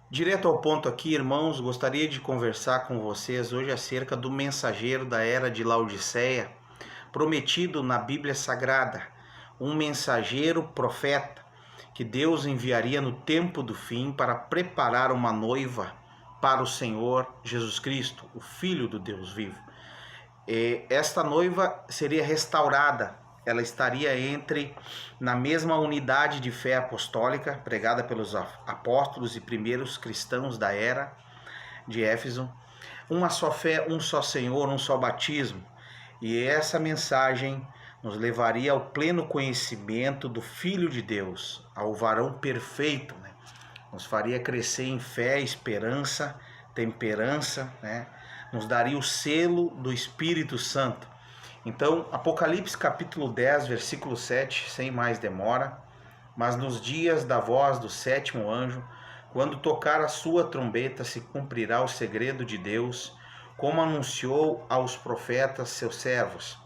Direto ao ponto aqui, irmãos, gostaria de conversar com vocês hoje acerca do mensageiro da era de Laodiceia, prometido na Bíblia Sagrada, um mensageiro profeta que Deus enviaria no tempo do fim para preparar uma noiva para o Senhor Jesus Cristo, o Filho do Deus vivo. Esta noiva seria restaurada, ela estaria na mesma unidade de fé apostólica pregada pelos apóstolos e primeiros cristãos da era de Éfeso, uma só fé, um só Senhor, um só batismo. E essa mensagem nos levaria ao pleno conhecimento do Filho de Deus, ao varão perfeito, né? Nos faria crescer em fé, esperança, temperança, né? Nos daria o selo do Espírito Santo. Então, Apocalipse capítulo 10, versículo 7, sem mais demora: mas nos dias da voz do sétimo anjo, quando tocar a sua trombeta, se cumprirá o segredo de Deus, como anunciou aos profetas seus servos.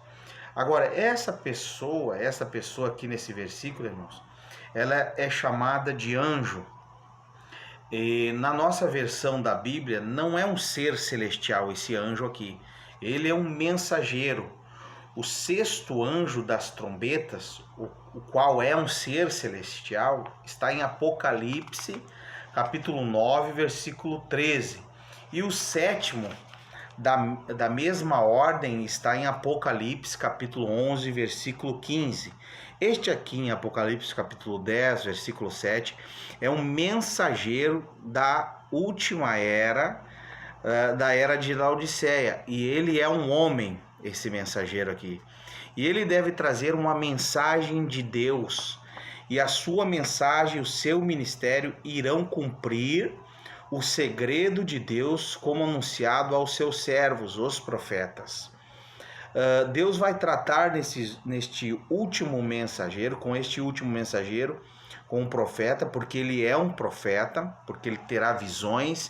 Agora, essa pessoa aqui nesse versículo, irmãos, ela é chamada de anjo. E na nossa versão da Bíblia, não é um ser celestial esse anjo aqui. Ele é um mensageiro. O sexto anjo das trombetas, o qual é um ser celestial, está em Apocalipse, capítulo 9, versículo 13. E o sétimo, da mesma ordem, está em Apocalipse, capítulo 11, versículo 15. Este aqui em Apocalipse, capítulo 10, versículo 7, é um mensageiro da última era, da era de Laodiceia. E ele é um homem, esse mensageiro aqui. E ele deve trazer uma mensagem de Deus. E a sua mensagem, o seu ministério irão cumprir o segredo de Deus como anunciado aos seus servos, os profetas. Deus vai tratar neste último mensageiro, com com o profeta, porque ele é um profeta, porque ele terá visões,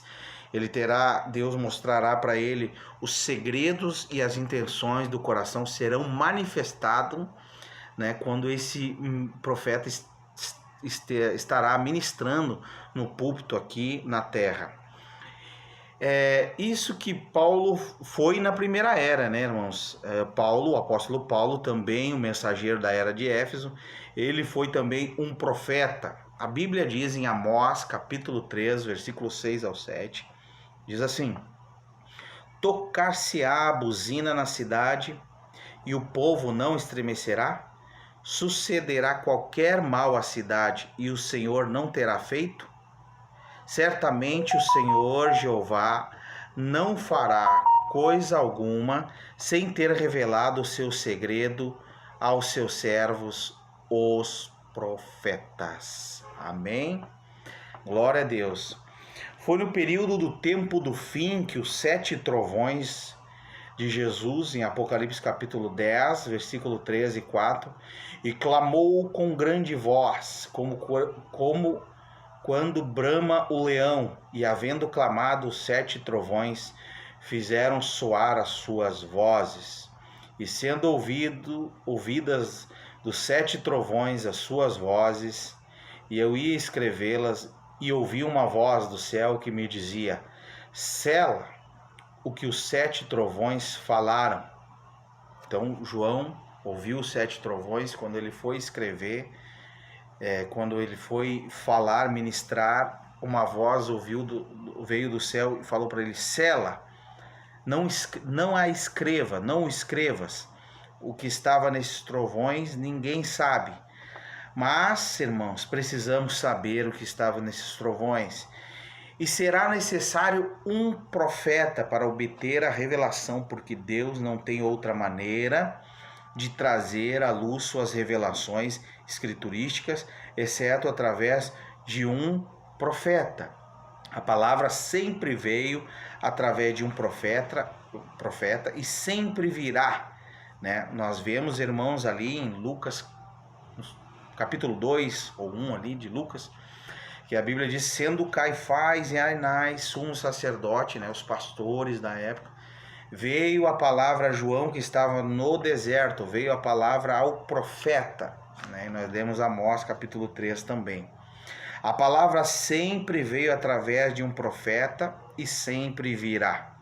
Deus mostrará para ele os segredos e as intenções do coração serão manifestados, né, quando esse profeta estará ministrando no púlpito aqui na terra. É isso que Paulo foi na primeira era, né, irmãos? O apóstolo Paulo, também um mensageiro da era de Éfeso, ele foi também um profeta. A Bíblia diz em Amós, capítulo 3, versículo 6 ao 7, diz assim: tocar-se-á a buzina na cidade, e o povo não estremecerá? Sucederá qualquer mal à cidade, e o Senhor não terá feito? Certamente o Senhor Jeová não fará coisa alguma sem ter revelado o seu segredo aos seus servos, os profetas. Amém? Glória a Deus. Foi no período do tempo do fim que os 7 trovões de Jesus, em Apocalipse capítulo 10, versículo 13 e 4, e clamou com grande voz, como quando brama o leão, e havendo clamado os 7 trovões, fizeram soar as suas vozes, e sendo ouvidas dos 7 trovões as suas vozes, e eu ia escrevê-las, e ouvi uma voz do céu que me dizia: sela o que os 7 trovões falaram. Então João ouviu os 7 trovões quando ele foi escrever. Quando ele foi falar, ministrar, uma voz veio do céu e falou para ele: sela, não a escreva, não o escrevas. O que estava nesses trovões ninguém sabe. Mas, irmãos, precisamos saber o que estava nesses trovões. E será necessário um profeta para obter a revelação, porque Deus não tem outra maneira de trazer à luz suas revelações escriturísticas, exceto através de um profeta. A palavra sempre veio através de um profeta e sempre virá, né? Nós vemos, irmãos, ali em Lucas, capítulo 2 ou 1 ali de Lucas, que a Bíblia diz: sendo Caifás e Anás sumo sacerdote, né, os pastores da época, veio a palavra a João que estava no deserto, veio a palavra ao profeta, né? Nós lemos Amós capítulo 3 também. A palavra sempre veio através de um profeta e sempre virá.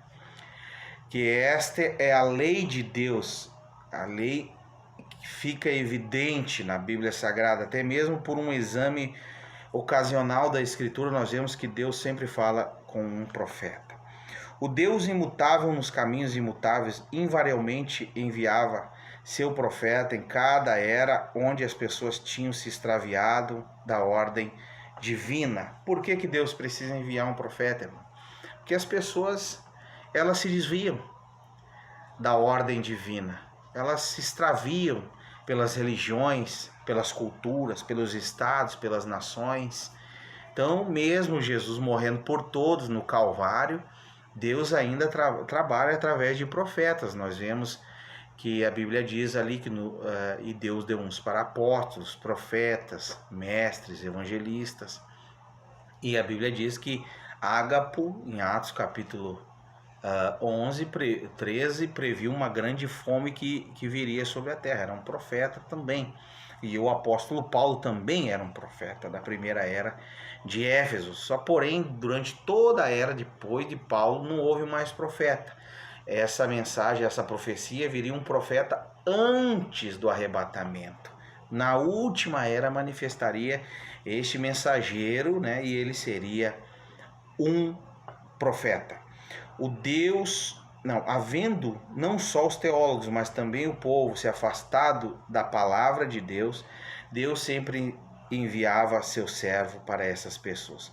Que esta é a lei de Deus, a lei que fica evidente na Bíblia Sagrada, até mesmo por um exame ocasional da Escritura, nós vemos que Deus sempre fala com um profeta. O Deus imutável nos caminhos imutáveis invariavelmente enviava seu profeta em cada era onde as pessoas tinham se extraviado da ordem divina. Por que Deus precisa enviar um profeta, irmão? Porque as pessoas, elas se desviam da ordem divina. Elas se extraviam pelas religiões, pelas culturas, pelos estados, pelas nações. Então, mesmo Jesus morrendo por todos no Calvário, Deus ainda trabalha através de profetas. Nós vemos que a Bíblia diz ali que e Deus deu uns para apóstolos, profetas, mestres, evangelistas. E a Bíblia diz que Ágapo, em Atos capítulo 13, previu uma grande fome que viria sobre a terra. Era um profeta também. E o apóstolo Paulo também era um profeta da primeira era de Éfeso. Só porém, durante toda a era depois de Paulo, não houve mais profeta. Essa mensagem, essa profecia, viria um profeta antes do arrebatamento. Na última era manifestaria este mensageiro, né? E ele seria um profeta. Havendo não só os teólogos, mas também o povo se afastado da palavra de Deus, Deus sempre enviava seu servo para essas pessoas.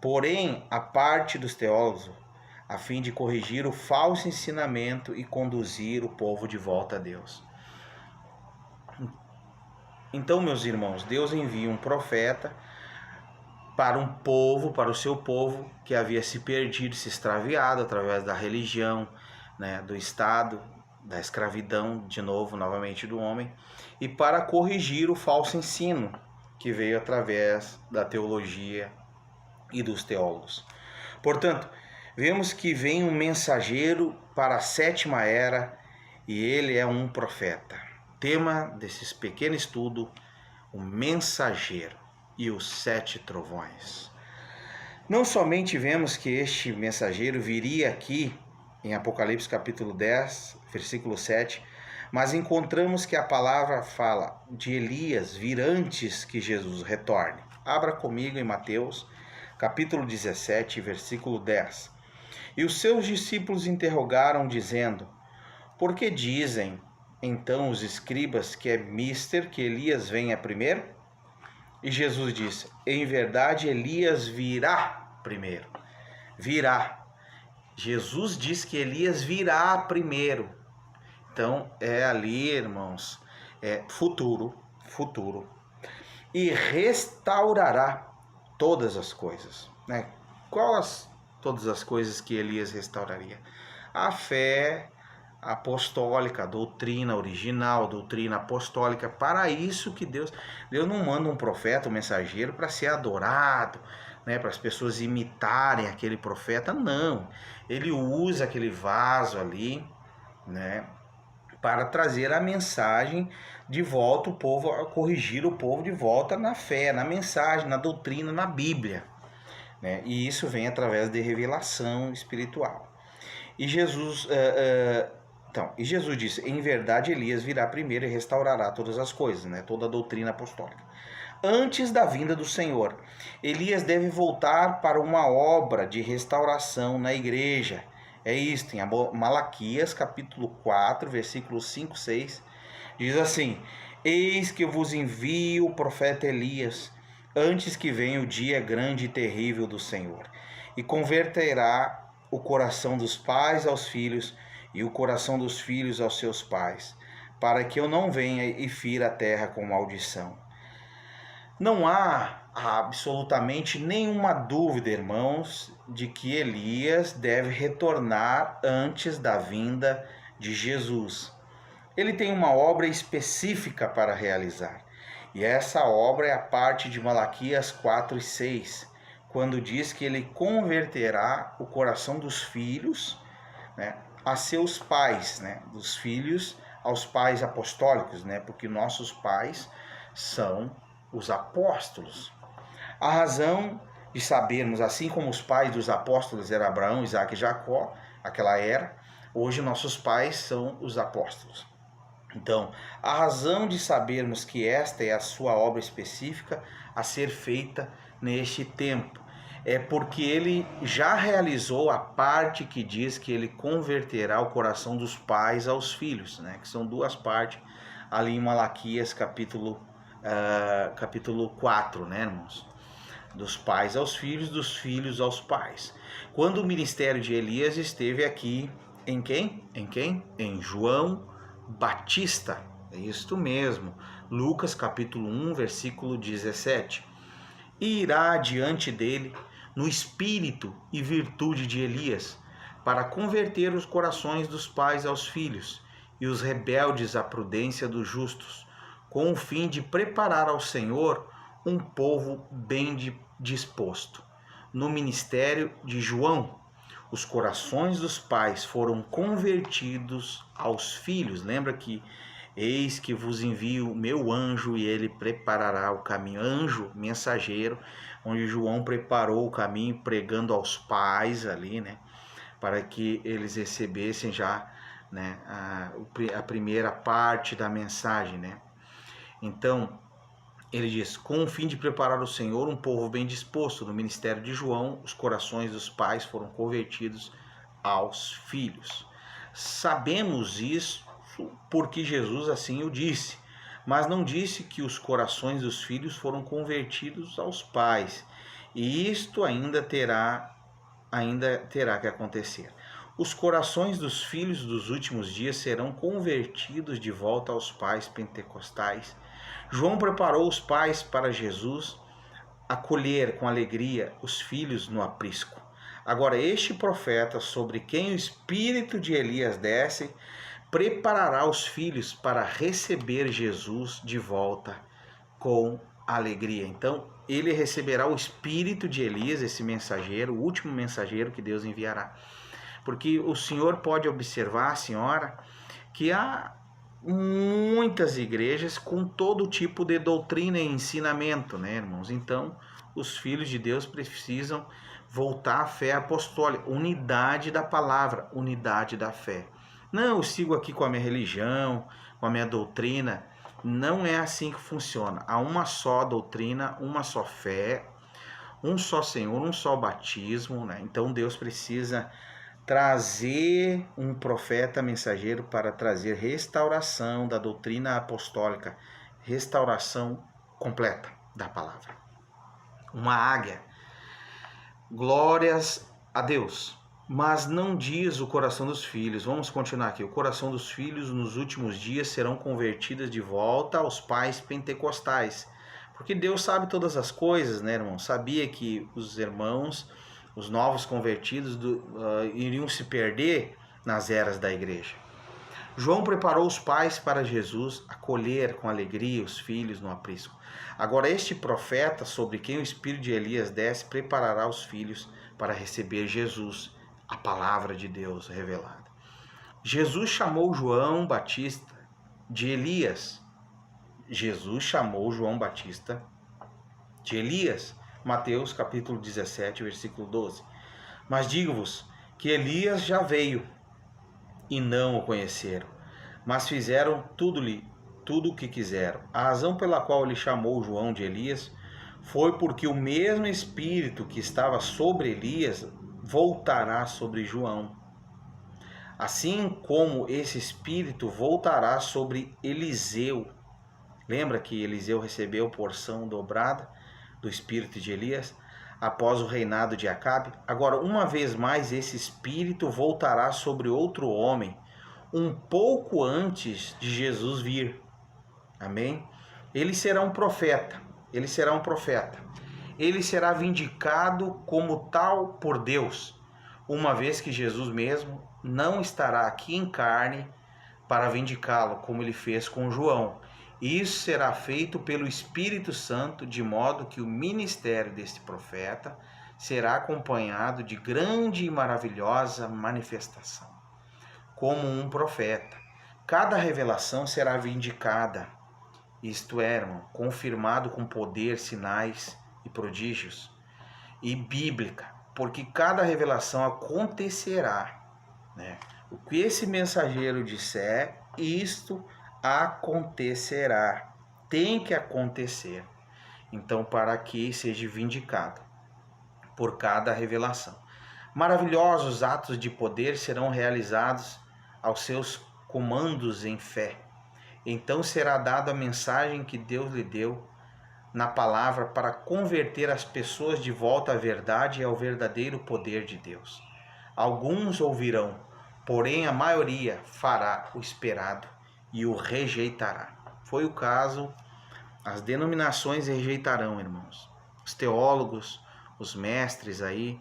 Porém, a parte dos teólogos, a fim de corrigir o falso ensinamento e conduzir o povo de volta a Deus. Então, meus irmãos, Deus envia um profeta para um povo, para o seu povo que havia se perdido, se extraviado através da religião, né, do Estado, da escravidão, novamente do homem, e para corrigir o falso ensino que veio através da teologia e dos teólogos. Portanto, vemos que vem um mensageiro para a sétima era e ele é um profeta. Tema desse pequeno estudo, o mensageiro e os 7 trovões. Não somente vemos que este mensageiro viria aqui em Apocalipse capítulo 10, versículo 7, mas encontramos que a palavra fala de Elias vir antes que Jesus retorne. Abra comigo em Mateus capítulo 17, versículo 10. E os seus discípulos interrogaram, dizendo: por que dizem então os escribas que é mister que Elias venha primeiro? E Jesus disse: em verdade, Elias virá primeiro. Virá. Jesus diz que Elias virá primeiro. Então, é ali, irmãos, futuro. E restaurará todas as coisas. Né? Todas as coisas que Elias restauraria? A fé apostólica, a doutrina original, a doutrina apostólica. Para isso que Deus não manda um profeta, um mensageiro para ser adorado, né, para as pessoas imitarem aquele profeta, não. Ele usa aquele vaso ali, né, para trazer a mensagem de volta, o povo, a corrigir o povo de volta na fé, na mensagem, na doutrina, na Bíblia, né? E isso vem através de revelação espiritual. E Jesus disse: em verdade, Elias virá primeiro e restaurará todas as coisas, né? Toda a doutrina apostólica. Antes da vinda do Senhor, Elias deve voltar para uma obra de restauração na igreja. É isto, em Malaquias capítulo 4, versículos 5, 6, diz assim: eis que eu vos envio o profeta Elias, antes que venha o dia grande e terrível do Senhor, e converterá o coração dos pais aos filhos, e o coração dos filhos aos seus pais, para que eu não venha e fira a terra com maldição. Não há absolutamente nenhuma dúvida, irmãos, de que Elias deve retornar antes da vinda de Jesus. Ele tem uma obra específica para realizar, e essa obra é a parte de Malaquias 4 e 6, quando diz que ele converterá o coração dos filhos, né, a seus pais, né, dos filhos aos pais apostólicos, né, porque nossos pais são os apóstolos. A razão de sabermos, assim como os pais dos apóstolos eram Abraão, Isaac e Jacó, aquela era, hoje nossos pais são os apóstolos. Então, a razão de sabermos que esta é a sua obra específica a ser feita neste tempo é porque ele já realizou a parte que diz que ele converterá o coração dos pais aos filhos, né? Que são duas partes ali em Malaquias capítulo 4, né, irmãos? Dos pais aos filhos, dos filhos aos pais. Quando o ministério de Elias esteve aqui, em quem? Em quem? Em João Batista. É isto mesmo. Lucas capítulo 1, versículo 17. E irá diante dele no espírito e virtude de Elias, para converter os corações dos pais aos filhos e os rebeldes à prudência dos justos, com o fim de preparar ao Senhor um povo bem disposto. No ministério de João, os corações dos pais foram convertidos aos filhos. Lembra que eis que vos envio o meu anjo e ele preparará o caminho. Anjo, mensageiro, onde João preparou o caminho pregando aos pais ali, né? Para que eles recebessem já, né, a primeira parte da mensagem, né? Então, ele diz, com o fim de preparar o Senhor um povo bem disposto. No ministério de João, os corações dos pais foram convertidos aos filhos. Sabemos isso porque Jesus assim o disse, mas não disse que os corações dos filhos foram convertidos aos pais. E isto ainda terá que acontecer. Os corações dos filhos dos últimos dias serão convertidos de volta aos pais pentecostais. João preparou os pais para Jesus acolher com alegria os filhos no aprisco. Agora, este profeta, sobre quem o espírito de Elias desce, preparará os filhos para receber Jesus de volta com alegria. Então, ele receberá o espírito de Elias, esse mensageiro, o último mensageiro que Deus enviará. Porque o senhor pode observar, a senhora, que há muitas igrejas com todo tipo de doutrina e ensinamento, né, irmãos? Então, os filhos de Deus precisam voltar à fé apostólica, unidade da palavra, unidade da fé. Não, eu sigo aqui com a minha religião, com a minha doutrina. Não é assim que funciona. Há uma só doutrina, uma só fé, um só Senhor, um só batismo, né? Então Deus precisa trazer um profeta mensageiro para trazer restauração da doutrina apostólica, restauração completa da palavra. Uma águia. Glórias a Deus. Mas não diz o coração dos filhos. Vamos continuar aqui. O coração dos filhos nos últimos dias serão convertidos de volta aos pais pentecostais. Porque Deus sabe todas as coisas, né, irmão? Sabia que os irmãos, os novos convertidos, iriam se perder nas eras da igreja. João preparou os pais para Jesus acolher com alegria os filhos no aprisco. Agora este profeta, sobre quem o espírito de Elias desce, preparará os filhos para receber Jesus, a palavra de Deus revelada. Jesus chamou João Batista de Elias. Jesus chamou João Batista de Elias. Mateus capítulo 17, versículo 12. Mas digo-vos que Elias já veio e não o conheceram, mas fizeram tudo o que quiseram. A razão pela qual ele chamou João de Elias foi porque o mesmo Espírito que estava sobre Elias voltará sobre João. Assim como esse Espírito voltará sobre Eliseu. Lembra que Eliseu recebeu porção dobrada do Espírito de Elias após o reinado de Acabe? Agora, uma vez mais, esse Espírito voltará sobre outro homem, um pouco antes de Jesus vir. Amém? Ele será um profeta. Ele será um profeta. Ele será vindicado como tal por Deus, uma vez que Jesus mesmo não estará aqui em carne para vindicá-lo, como ele fez com João. Isso será feito pelo Espírito Santo, de modo que o ministério deste profeta será acompanhado de grande e maravilhosa manifestação. Como um profeta, cada revelação será vindicada, isto é, irmão, confirmado com poder, sinais e prodígios e bíblica, porque cada revelação acontecerá, né? O que esse mensageiro disser, isto acontecerá, tem que acontecer. Então, para que seja vindicado por cada revelação. Maravilhosos atos de poder serão realizados aos seus comandos em fé. Então será dada a mensagem que Deus lhe deu na palavra para converter as pessoas de volta à verdade e ao verdadeiro poder de Deus. Alguns ouvirão, porém a maioria fará o esperado e o rejeitará. Foi o caso, as denominações rejeitarão, irmãos. Os teólogos, os mestres aí,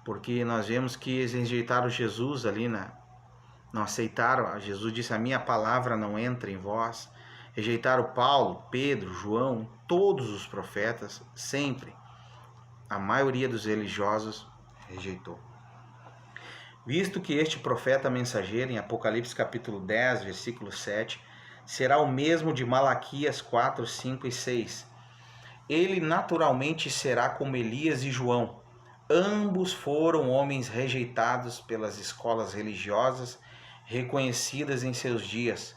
porque nós vemos que eles rejeitaram Jesus ali, não aceitaram. Jesus disse: a minha palavra não entra em vós. Rejeitaram Paulo, Pedro, João, todos os profetas, sempre. A maioria dos religiosos rejeitou. Visto que este profeta mensageiro, em Apocalipse capítulo 10, versículo 7, será o mesmo de Malaquias 4, 5 e 6. Ele naturalmente será como Elias e João. Ambos foram homens rejeitados pelas escolas religiosas reconhecidas em seus dias.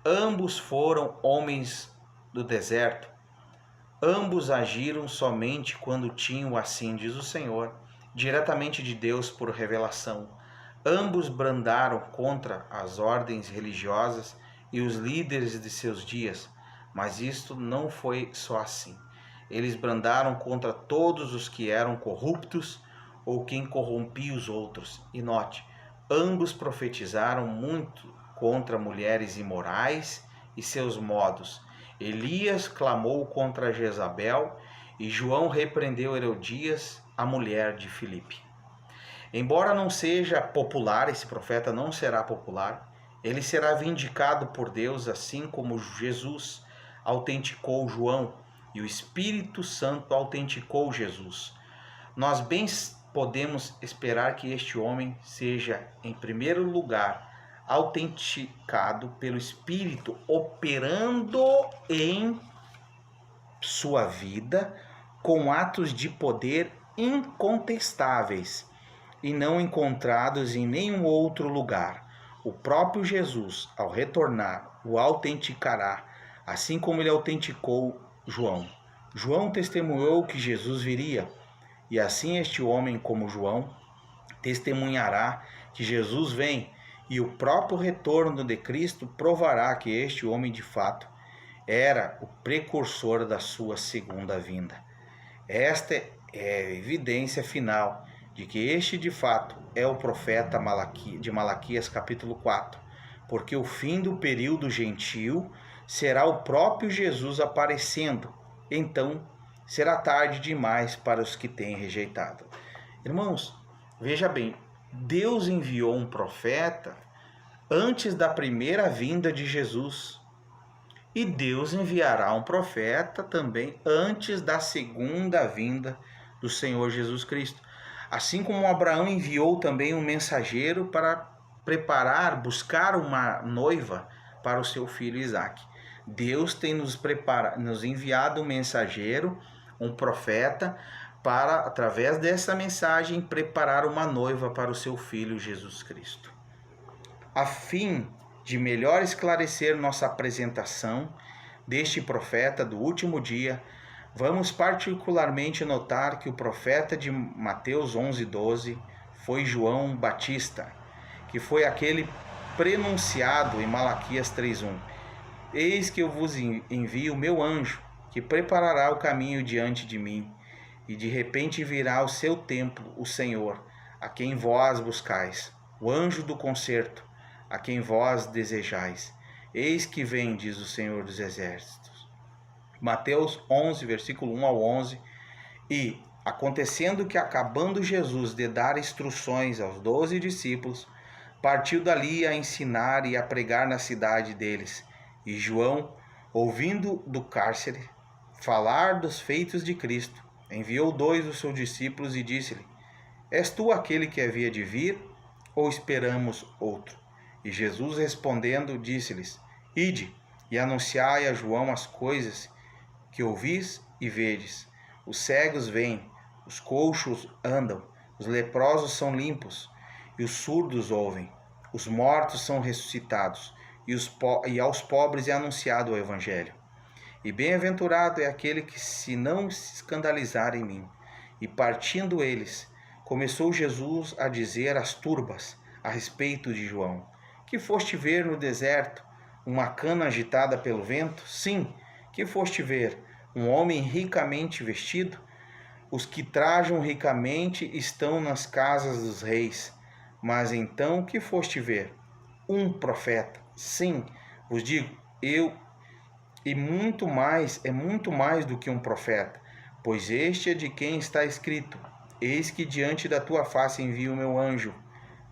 Ambos foram homens do deserto. Ambos agiram somente quando tinham, assim diz o Senhor, diretamente de Deus por revelação. Ambos brandaram contra as ordens religiosas e os líderes de seus dias, mas isto não foi só assim. Eles brandaram contra todos os que eram corruptos ou quem corrompia os outros. E note, ambos profetizaram muito contra mulheres imorais e seus modos. Elias clamou contra Jezabel e João repreendeu Herodias, a mulher de Filipe. Embora não seja popular, esse profeta não será popular, ele será vindicado por Deus, assim como Jesus autenticou João e o Espírito Santo autenticou Jesus. Nós bem podemos esperar que este homem seja, em primeiro lugar, autenticado pelo Espírito, operando em sua vida com atos de poder incontestáveis e não encontrados em nenhum outro lugar. O próprio Jesus, ao retornar, o autenticará, assim como ele autenticou João. João testemunhou que Jesus viria, e assim este homem, como João, testemunhará que Jesus vem, e o próprio retorno de Cristo provará que este homem de fato era o precursor da sua segunda vinda. Esta é a evidência final de que este de fato é o profeta de Malaquias capítulo 4, porque o fim do período gentil será o próprio Jesus aparecendo. Então será tarde demais para os que têm rejeitado. Irmãos, veja bem, Deus enviou um profeta antes da primeira vinda de Jesus. E Deus enviará um profeta também antes da segunda vinda do Senhor Jesus Cristo. Assim como Abraão enviou também um mensageiro para preparar, buscar uma noiva para o seu filho Isaque. Deus tem nos enviado um mensageiro, um profeta, para, através dessa mensagem, preparar uma noiva para o seu filho Jesus Cristo. A fim de melhor esclarecer nossa apresentação deste profeta do último dia, vamos particularmente notar que o profeta de Mateus 11:12 foi João Batista, que foi aquele prenunciado em Malaquias 3:1. Eis que eu vos envio o meu anjo, que preparará o caminho diante de mim, e de repente virá ao seu tempo o Senhor, a quem vós buscais, o anjo do concerto, a quem vós desejais. Eis que vem, diz o Senhor dos Exércitos. Mateus 11, versículo 1 ao 11. E, acontecendo que, acabando Jesus de dar instruções aos 12 discípulos, partiu dali a ensinar e a pregar na cidade deles. E João, ouvindo do cárcere falar dos feitos de Cristo, enviou 2 dos seus discípulos e disse-lhe: És tu aquele que havia de vir, ou esperamos outro? E Jesus respondendo, disse-lhes: Ide e anunciai a João as coisas que ouvis e vedes. os cegos veem, os coxos andam, os leprosos são limpos, e os surdos ouvem, os mortos são ressuscitados, e aos pobres é anunciado o Evangelho. E bem-aventurado é aquele que se não se escandalizar em mim. E partindo eles, começou Jesus a dizer às turbas a respeito de João: que foste ver no deserto? Uma cana agitada pelo vento? Sim, que foste ver? Um homem ricamente vestido? Os que trajam ricamente estão nas casas dos reis. Mas então que foste ver? Um profeta. Sim, vos digo, é muito mais do que um profeta, pois este é de quem está escrito: eis que diante da tua face envio o meu anjo,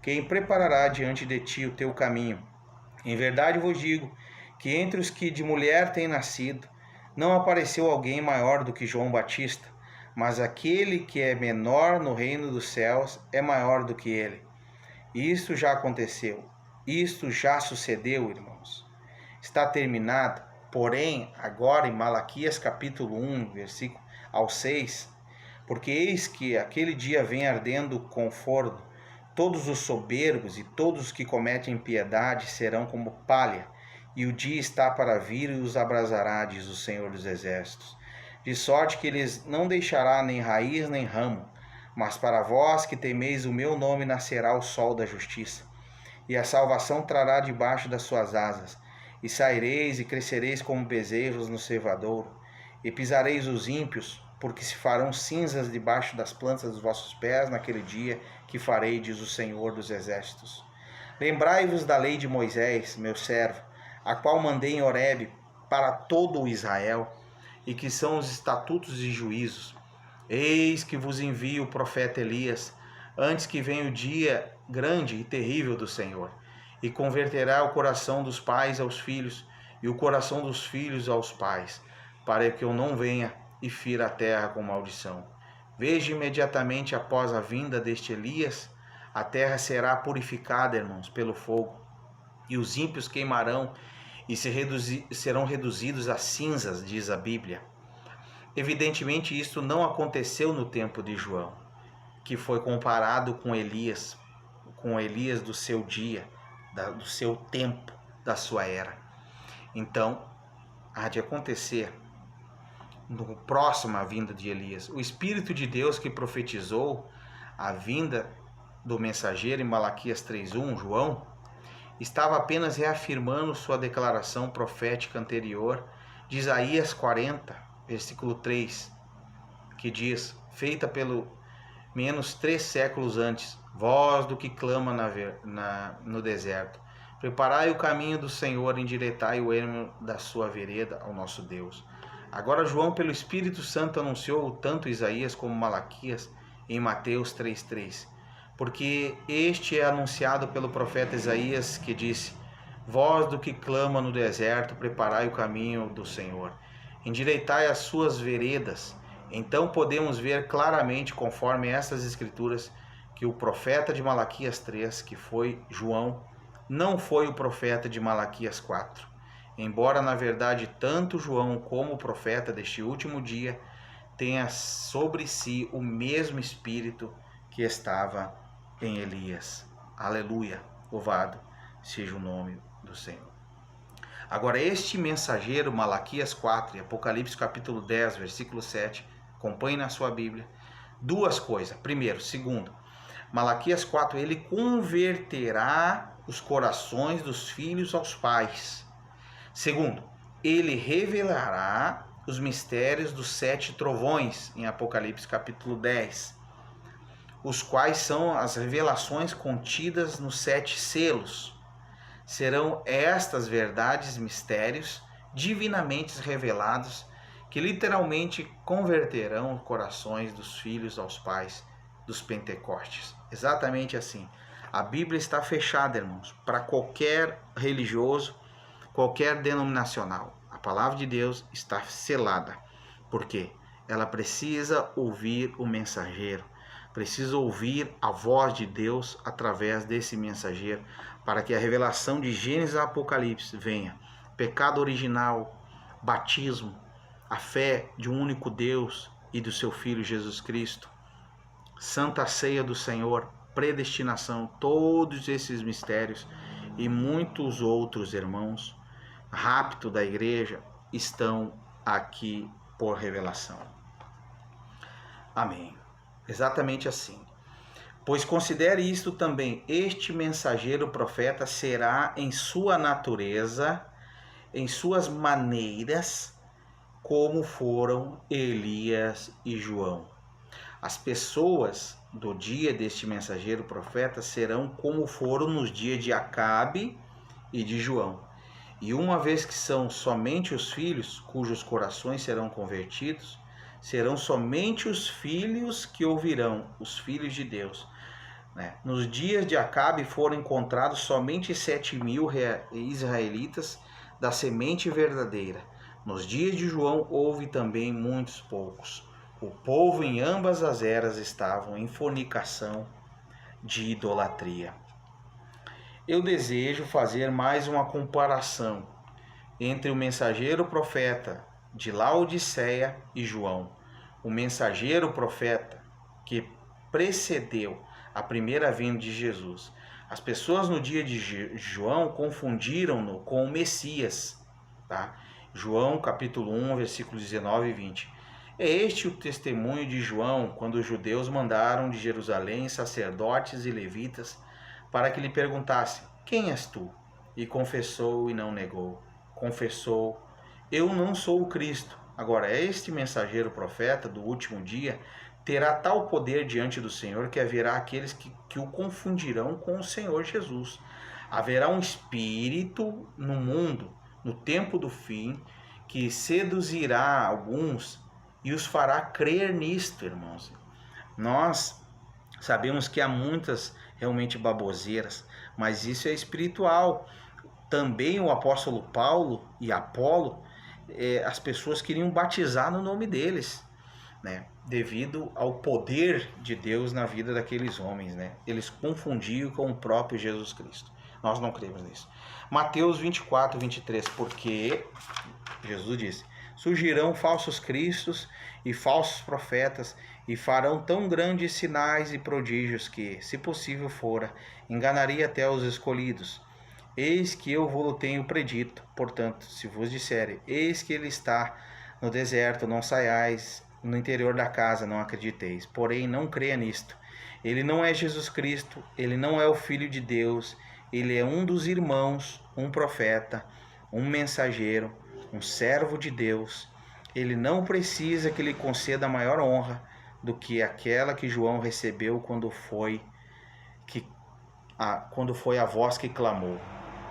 quem preparará diante de ti o teu caminho. Em verdade vos digo que entre os que de mulher têm nascido, não apareceu alguém maior do que João Batista, mas aquele que é menor no reino dos céus é maior do que ele. Isto já aconteceu, isto já sucedeu, irmãos. Está terminado. Porém, agora em Malaquias capítulo 1, versículo ao 6, porque eis que aquele dia vem ardendo com forno, todos os soberbos e todos os que cometem impiedade serão como palha, e o dia está para vir e os abrasará, diz o Senhor dos Exércitos. De sorte que eles não deixará nem raiz nem ramo, mas para vós que temeis o meu nome nascerá o sol da justiça, e a salvação trará debaixo das suas asas. E saireis e crescereis como bezerros no cevadouro, e pisareis os ímpios, porque se farão cinzas debaixo das plantas dos vossos pés naquele dia que farei, diz o Senhor dos Exércitos. Lembrai-vos da lei de Moisés, meu servo, a qual mandei em Horebe para todo o Israel, e que são os estatutos e juízos. Eis que vos envio o profeta Elias, antes que venha o dia grande e terrível do Senhor, e converterá o coração dos pais aos filhos, e o coração dos filhos aos pais, para que eu não venha e fira a terra com maldição. Veja, imediatamente após a vinda deste Elias, a terra será purificada, irmãos, pelo fogo, e os ímpios queimarão e serão reduzidos a cinzas, diz a Bíblia. Evidentemente, isto não aconteceu no tempo de João, que foi comparado com Elias do seu dia, do seu tempo, da sua era. Então, há de acontecer no próxima vinda de Elias. O Espírito de Deus que profetizou a vinda do mensageiro em Malaquias 3:1, João, estava apenas reafirmando sua declaração profética anterior de Isaías 40, versículo 3, que diz, feita pelo menos 3 séculos antes: voz do que clama no deserto, preparai o caminho do Senhor, endireitai o ermo da sua vereda ao nosso Deus. Agora João, pelo Espírito Santo, anunciou tanto Isaías como Malaquias em Mateus 3:3, porque este é anunciado pelo profeta Isaías, que disse: voz do que clama no deserto, preparai o caminho do Senhor, endireitai as suas veredas. Então podemos ver claramente, conforme essas escrituras, que o profeta de Malaquias 3, que foi João, não foi o profeta de Malaquias 4. Embora, na verdade, tanto João como o profeta deste último dia tenha sobre si o mesmo Espírito que estava em Elias. Aleluia! Louvado seja o nome do Senhor. Agora, este mensageiro, Malaquias 4 e Apocalipse capítulo 10, versículo 7, acompanhe na sua Bíblia, duas coisas. Primeiro, segundo, Malaquias 4, ele converterá os corações dos filhos aos pais. Segundo, ele revelará os mistérios dos 7 trovões, em Apocalipse capítulo 10, os quais são as revelações contidas nos 7 selos. Serão estas verdades, mistérios, divinamente revelados, que literalmente converterão os corações dos filhos aos pais dos Pentecostes. Exatamente assim. A Bíblia está fechada, irmãos, para qualquer religioso, qualquer denominacional. A palavra de Deus está selada. Por quê? Ela precisa ouvir o mensageiro, precisa ouvir a voz de Deus através desse mensageiro, para que a revelação de Gênesis e Apocalipse venha. Pecado original, batismo, a fé de um único Deus, e do seu Filho Jesus Cristo, Santa Ceia do Senhor, predestinação, todos esses mistérios e muitos outros, irmãos, rapto da igreja, estão aqui por revelação. Amém. Exatamente assim. Pois considere isto também, este mensageiro profeta será em sua natureza, em suas maneiras, como foram Elias e João. As pessoas do dia deste mensageiro profeta serão como foram nos dias de Acabe e de João. E uma vez que são somente os filhos, cujos corações serão convertidos, serão somente os filhos que ouvirão, os filhos de Deus. Nos dias de Acabe foram encontrados somente 7.000 israelitas da semente verdadeira. Nos dias de João houve também muitos poucos. O povo em ambas as eras estavam em fornicação de idolatria. Eu desejo fazer mais uma comparação entre o mensageiro profeta de Laodiceia e João. O mensageiro profeta que precedeu a primeira vinda de Jesus. As pessoas no dia de João confundiram-no com o Messias. Tá? João capítulo 1, versículos 19 e 20. É este o testemunho de João quando os judeus mandaram de Jerusalém sacerdotes e levitas para que lhe perguntassem: quem és tu? E confessou e não negou. Confessou: eu não sou o Cristo. Agora, este mensageiro profeta do último dia terá tal poder diante do Senhor que haverá aqueles que o confundirão com o Senhor Jesus. Haverá um espírito no mundo, no tempo do fim, que seduzirá alguns e os fará crer nisto, irmãos. Nós sabemos que há muitas realmente baboseiras, mas isso é espiritual. Também o apóstolo Paulo e Apolo, as pessoas queriam batizar no nome deles, devido ao poder de Deus na vida daqueles homens. Eles confundiam com o próprio Jesus Cristo. Nós não cremos nisso. Mateus 24, 23, porque Jesus disse: surgirão falsos cristos e falsos profetas, e farão tão grandes sinais e prodígios que, se possível fora, enganaria até os escolhidos. Eis que eu vos tenho predito. Portanto, se vos disserem: eis que ele está no deserto, não saiais, no interior da casa, não acrediteis. Porém, não creia nisto. Ele não é Jesus Cristo, ele não é o Filho de Deus, ele é um dos irmãos, um profeta, um mensageiro, um servo de Deus. Ele não precisa que lhe conceda maior honra do que aquela que João recebeu quando foi a voz que clamou: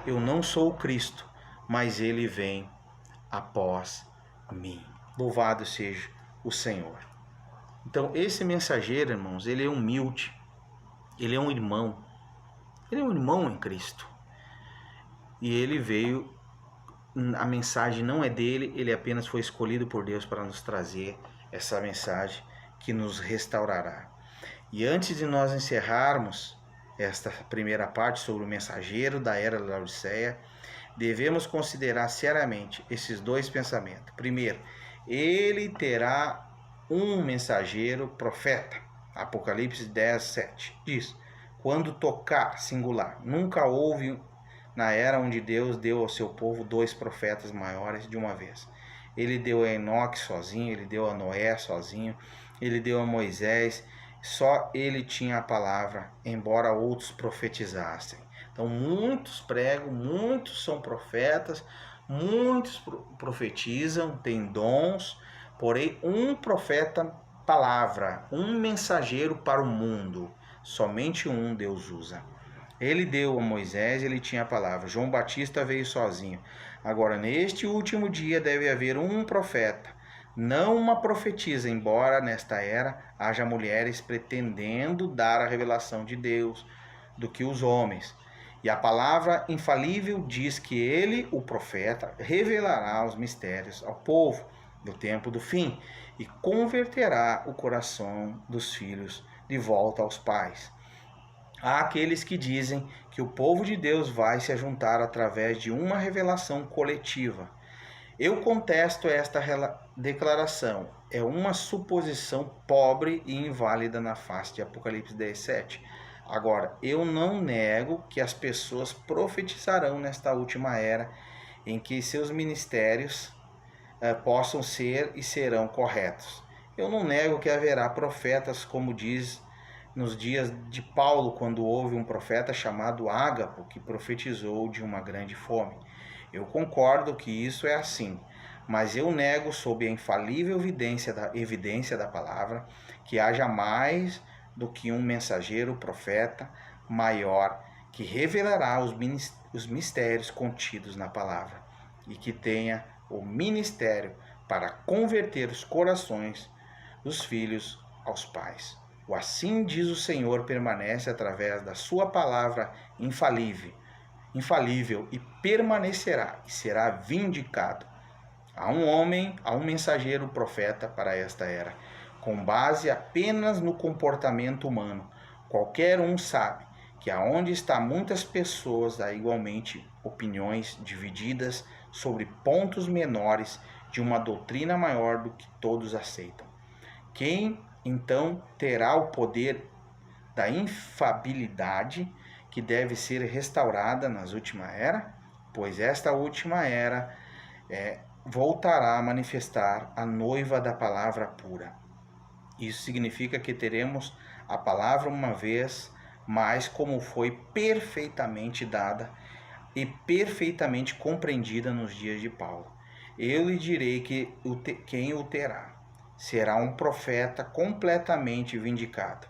eu não sou o Cristo, mas ele vem após mim. Louvado seja o Senhor. Então, esse mensageiro, irmãos, ele é humilde, ele é um irmão em Cristo. E ele veio, a mensagem não é dele, ele apenas foi escolhido por Deus para nos trazer essa mensagem que nos restaurará. E antes de nós encerrarmos esta primeira parte sobre o mensageiro da era da Laodiceia, devemos considerar seriamente esses dois pensamentos. Primeiro, ele terá um mensageiro profeta. Apocalipse 10, 7 diz: quando tocar, singular, nunca houve na era onde Deus deu ao seu povo dois profetas maiores de uma vez. Ele deu a Enoque sozinho, ele deu a Noé sozinho, ele deu a Moisés. Só ele tinha a palavra, embora outros profetizassem. Então muitos pregam, muitos são profetas, muitos profetizam, têm dons, porém um profeta palavra, um mensageiro para o mundo, somente um Deus usa. Ele deu a Moisés, ele tinha a palavra. João Batista veio sozinho. Agora, neste último dia deve haver um profeta, não uma profetisa, embora nesta era haja mulheres pretendendo dar a revelação de Deus do que os homens. E a palavra infalível diz que ele, o profeta, revelará os mistérios ao povo no tempo do fim e converterá o coração dos filhos de volta aos pais. Há aqueles que dizem que o povo de Deus vai se ajuntar através de uma revelação coletiva. Eu contesto esta declaração é uma suposição pobre e inválida na face de Apocalipse 10:7. Agora, eu não nego que as pessoas profetizarão nesta última era, em que seus ministérios possam ser e serão corretos. Eu não nego que haverá profetas, como diz nos dias de Paulo, quando houve um profeta chamado Ágapo, que profetizou de uma grande fome. Eu concordo que isso é assim, mas eu nego, sob a infalível evidência da palavra, que haja mais do que um mensageiro, profeta maior, que revelará os mistérios contidos na palavra, e que tenha o ministério para converter os corações dos filhos aos pais. O assim diz o Senhor permanece através da sua palavra infalível e permanecerá e será vindicado. Há um homem, há um mensageiro profeta para esta era, com base apenas no comportamento humano. Qualquer um sabe que aonde está muitas pessoas há igualmente opiniões divididas sobre pontos menores de uma doutrina maior do que todos aceitam. Quem então terá o poder da infabilidade que deve ser restaurada nas última era? Pois esta última era voltará a manifestar a noiva da palavra pura. Isso significa que teremos a palavra uma vez mais como foi perfeitamente dada e perfeitamente compreendida nos dias de Paulo. Eu lhe direi que quem o terá será um profeta completamente vindicado,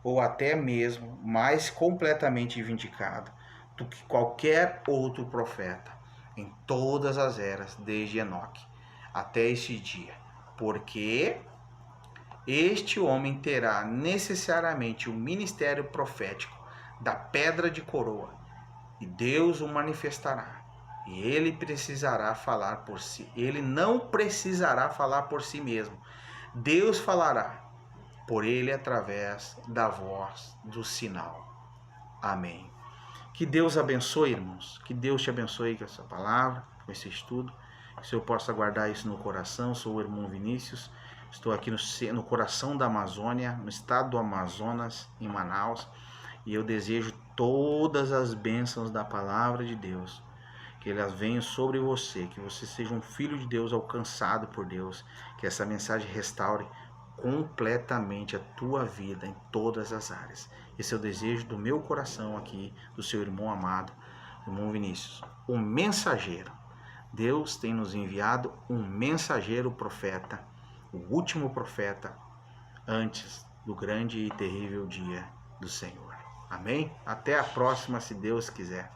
ou até mesmo mais completamente vindicado do que qualquer outro profeta em todas as eras, desde Enoque até este dia, porque este homem terá necessariamente o ministério profético da pedra de coroa, e Deus o manifestará, e ele precisará falar por si. Ele não precisará falar por si mesmo. Deus falará por ele através da voz do sinal. Amém. Que Deus abençoe, irmãos. Que Deus te abençoe com essa palavra, com esse estudo. Que o Senhor possa guardar isso no coração. Sou o irmão Vinícius. Estou aqui no coração da Amazônia, no estado do Amazonas, em Manaus. E eu desejo todas as bênçãos da palavra de Deus, que elas venham sobre você, que você seja um filho de Deus alcançado por Deus, que essa mensagem restaure completamente a tua vida em todas as áreas. Esse é o desejo do meu coração aqui, do seu irmão amado, irmão Vinícius, um mensageiro. Deus tem nos enviado um mensageiro profeta, o último profeta antes do grande e terrível dia do Senhor. Amém? Até a próxima, se Deus quiser.